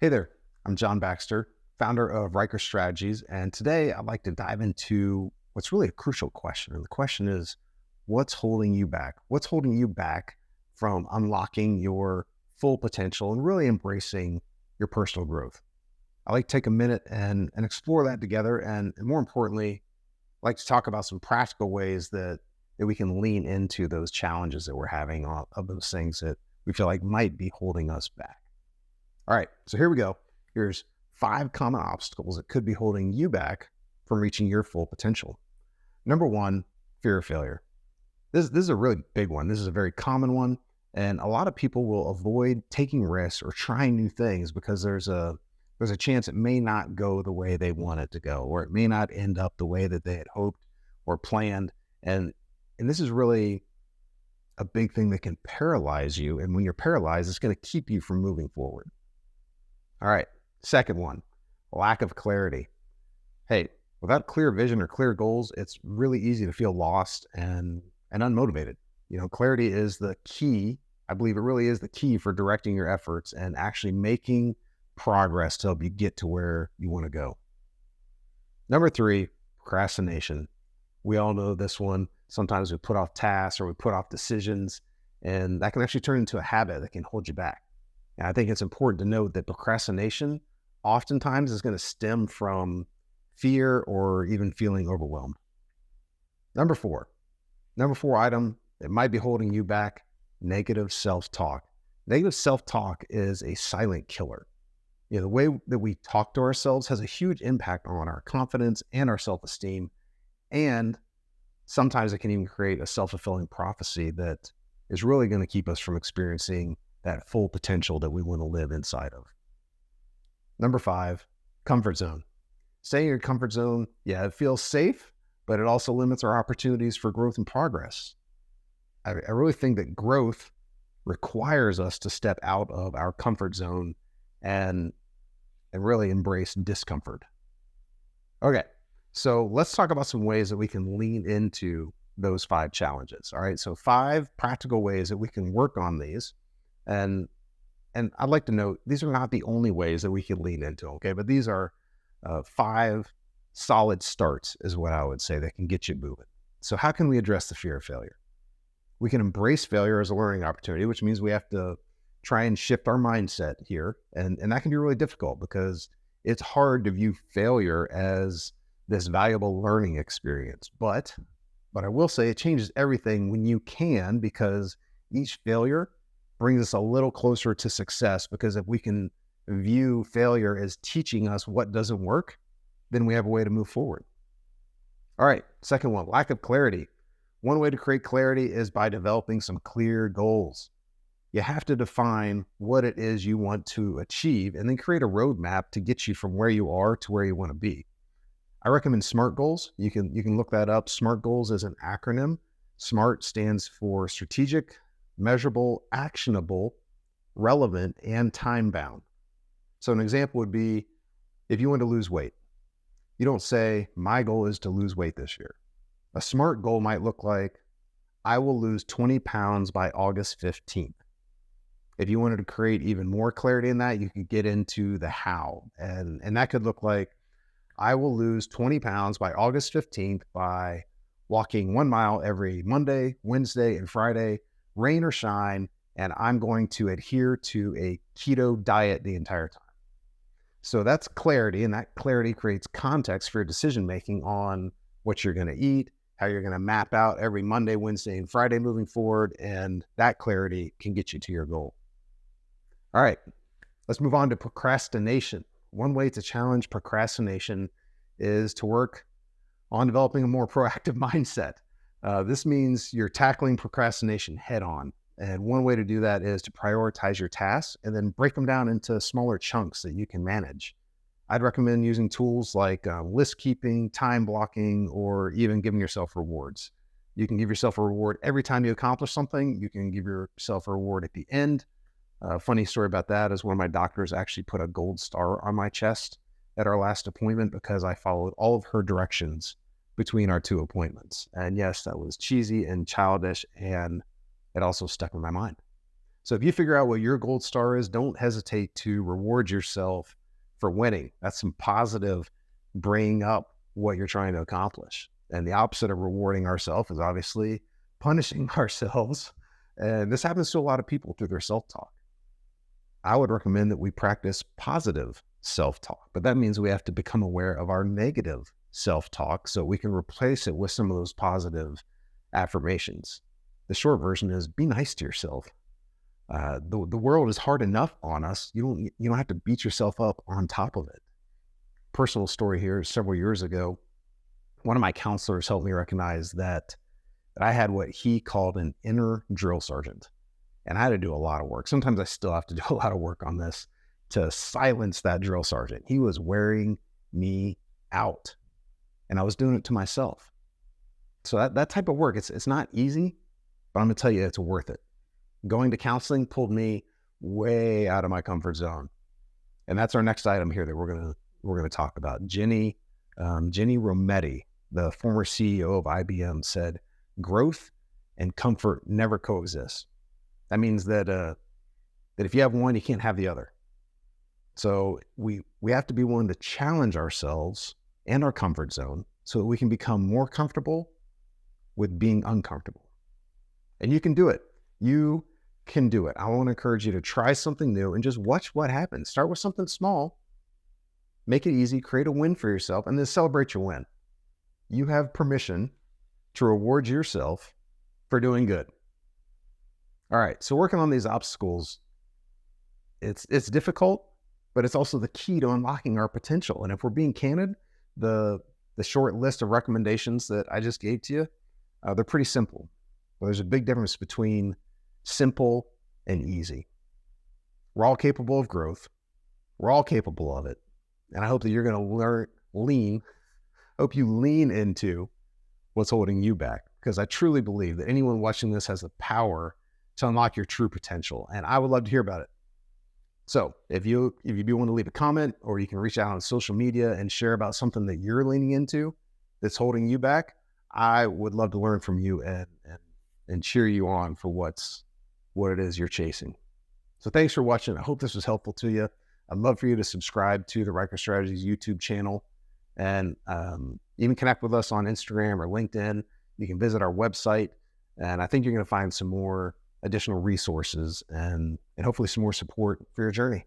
Hey there, I'm John Baxter, founder of Ryker Strategies, and today I'd like to dive into what's really a crucial question. And the question is, what's holding you back? What's holding you back from unlocking your full potential and really embracing your personal growth? I like to take a minute and explore that together. And more importantly, I like to talk about some practical ways that we can lean into those challenges that we're having of those things that we feel like might be holding us back. All right, so here we go. Here's 5 common obstacles that could be holding you back from reaching your full potential. Number 1, fear of failure. This is a really big one. This is a very common one, and a lot of people will avoid taking risks or trying new things because there's a chance it may not go the way they want it to go, or it may not end up the way that they had hoped or planned. And this is really a big thing that can paralyze you. And when you're paralyzed, it's going to keep you from moving forward. All right. Second one, lack of clarity. Hey, without clear vision or clear goals, it's really easy to feel lost and unmotivated. Clarity is the key. I believe it really is the key for directing your efforts and actually making progress to help you get to where you want to go. Number 3, procrastination. We all know this one. Sometimes we put off tasks or we put off decisions, and that can actually turn into a habit that can hold you back. And I think it's important to note that procrastination oftentimes is going to stem from fear or even feeling overwhelmed. Number 4 item that might be holding you back, negative self-talk. Negative self-talk is a silent killer. The way that we talk to ourselves has a huge impact on our confidence and our self-esteem. And sometimes it can even create a self-fulfilling prophecy that is really going to keep us from experiencing that full potential that we want to live inside of. Number 5, comfort zone. Staying in your comfort zone, yeah, it feels safe, but it also limits our opportunities for growth and progress. I really think that growth requires us to step out of our comfort zone and really embrace discomfort. Okay, so let's talk about some ways that we can lean into those 5 challenges. All right, so 5 practical ways that we can work on these. And I'd like to note, these are not the only ways that we can lean into, okay? But these are 5 solid starts is what I would say that can get you moving. So how can we address the fear of failure? We can embrace failure as a learning opportunity, which means we have to try and shift our mindset here. And that can be really difficult because it's hard to view failure as this valuable learning experience. But I will say it changes everything when you can, because each failure brings us a little closer to success, because if we can view failure as teaching us what doesn't work, then we have a way to move forward. All right, second one, lack of clarity. One way to create clarity is by developing some clear goals. You have to define what it is you want to achieve and then create a roadmap to get you from where you are to where you want to be. I recommend SMART goals. You can look that up. SMART goals is an acronym. SMART stands for strategic, measurable, actionable, relevant, and time-bound. So an example would be, if you want to lose weight, you don't say, my goal is to lose weight this year. A SMART goal might look like, I will lose 20 pounds by August 15th. If you wanted to create even more clarity in that, you could get into the how. And that could look like, I will lose 20 pounds by August 15th by walking 1 mile every Monday, Wednesday, and Friday, rain or shine, and I'm going to adhere to a keto diet the entire time. So that's clarity, and that clarity creates context for your decision-making on what you're going to eat, how you're going to map out every Monday, Wednesday, and Friday moving forward, and that clarity can get you to your goal. All right, let's move on to procrastination. One way to challenge procrastination is to work on developing a more proactive mindset. This means you're tackling procrastination head on. And one way to do that is to prioritize your tasks and then break them down into smaller chunks that you can manage. I'd recommend using tools like list keeping, time blocking, or even giving yourself rewards. You can give yourself a reward every time you accomplish something. You can give yourself a reward at the end. Funny story about that is one of my doctors actually put a gold star on my chest at our last appointment because I followed all of her directions between our 2 appointments. And yes, that was cheesy and childish, and it also stuck in my mind. So if you figure out what your gold star is, don't hesitate to reward yourself for winning. That's some positive bringing up what you're trying to accomplish. And the opposite of rewarding ourselves is obviously punishing ourselves. And this happens to a lot of people through their self-talk. I would recommend that we practice positive self-talk, but that means we have to become aware of our negative self-talk so we can replace it with some of those positive affirmations. The short version is be nice to yourself. The world is hard enough on us. You don't have to beat yourself up on top of it. Personal story here, several years ago, one of my counselors helped me recognize that I had what he called an inner drill sergeant. And I had to do a lot of work. Sometimes I still have to do a lot of work on this to silence that drill sergeant. He was wearing me out, and I was doing it to myself. So that type of work, it's not easy, but I'm gonna tell you, it's worth it. Going to counseling pulled me way out of my comfort zone. And that's our next item here that we're gonna talk about. Ginny Rometty, the former CEO of IBM, said, growth and comfort never coexist. That means that if you have one, you can't have the other. So we have to be willing to challenge ourselves and our comfort zone so that we can become more comfortable with being uncomfortable. And you can do it. You can do it. I want to encourage you to try something new and just watch what happens. Start with something small, make it easy, create a win for yourself, and then celebrate your win. You have permission to reward yourself for doing good. All right, so working on these obstacles, it's difficult, but it's also the key to unlocking our potential. And if we're being candid, the short list of recommendations that I just gave to you, they're pretty simple. But there's a big difference between simple and easy. We're all capable of growth. We're all capable of it. And I hope that you're going to hope you lean into what's holding you back, because I truly believe that anyone watching this has the power to unlock your true potential. And I would love to hear about it. So if you do want to leave a comment, or you can reach out on social media and share about something that you're leaning into that's holding you back, I would love to learn from you and cheer you on for what it is you're chasing. So thanks for watching. I hope this was helpful to you. I'd love for you to subscribe to the Ryker Strategies YouTube channel, and even connect with us on Instagram or LinkedIn. You can visit our website, and I think you're going to find some more additional resources and hopefully some more support for your journey.